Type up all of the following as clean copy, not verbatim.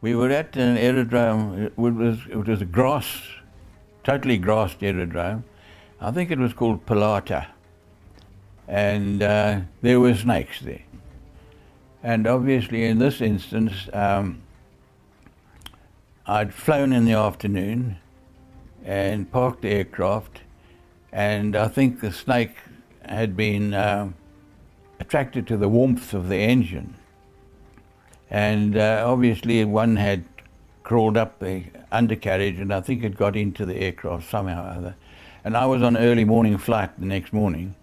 We were at an aerodrome. It was a totally grassed aerodrome. I think it was called Malta, and there were snakes there. And obviously, in this instance, I'd flown in the afternoon and parked the aircraft, and I think the snake had been attracted to the warmth of the engine. And obviously one had crawled up the undercarriage, and I think it got into the aircraft somehow or other. And I was on an early morning flight the next morning,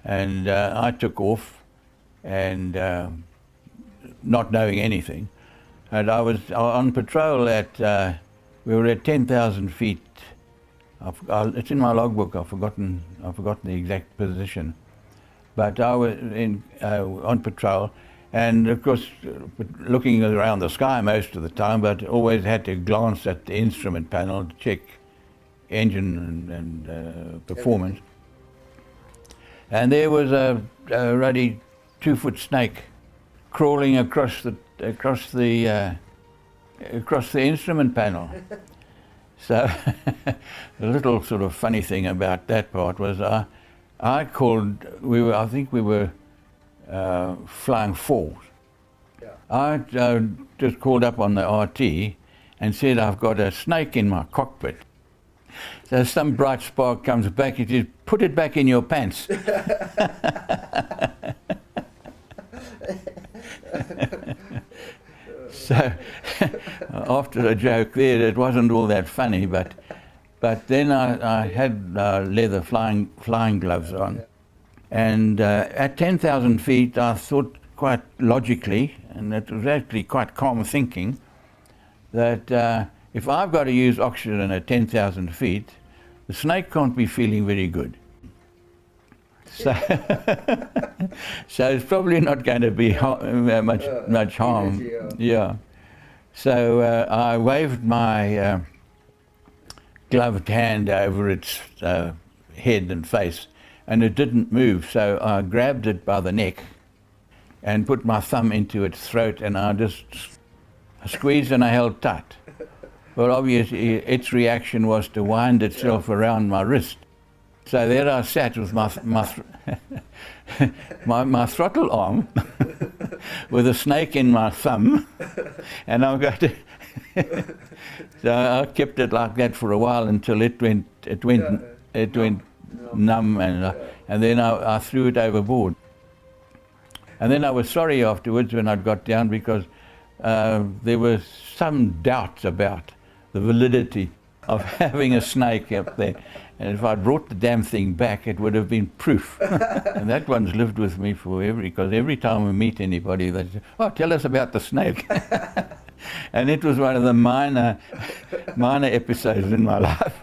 and I took off, and not knowing anything. And I was on patrol we were at 10,000 feet. It's in my logbook, I've forgotten the exact position. But I was on patrol, and of course looking around the sky most of the time, but always had to glance at the instrument panel to check engine and performance. And there was a ruddy 2-foot snake crawling across the instrument panel. So the little sort of funny thing about that part was I think we were flying fours. Yeah. I just called up on the RT and said, I've got a snake in my cockpit. So some bright spark comes back, it says, put it back in your pants. So after a joke there, it wasn't all that funny, but then I had leather flying gloves on. And at 10,000 feet, I thought quite logically, and it was actually quite calm thinking, that if I've got to use oxygen at 10,000 feet, the snake can't be feeling very good. So, so it's probably not going to be much harm. Yeah. So I waved my gloved hand over its head and face, and it didn't move. So I grabbed it by the neck and put my thumb into its throat, and I just squeezed and I held tight. Well, obviously its reaction was to wind itself around my wrist. So there I sat with my throttle arm with a snake in my thumb, and I got to so I kept it like that for a while until it went numb, and then I threw it overboard. And then I was sorry afterwards when I got down, because there was some doubt about the validity of having a snake up there. And if I'd brought the damn thing back, it would have been proof. And that one's lived with me forever, because every time we meet anybody, they say, oh, tell us about the snake. And it was one of the minor episodes in my life.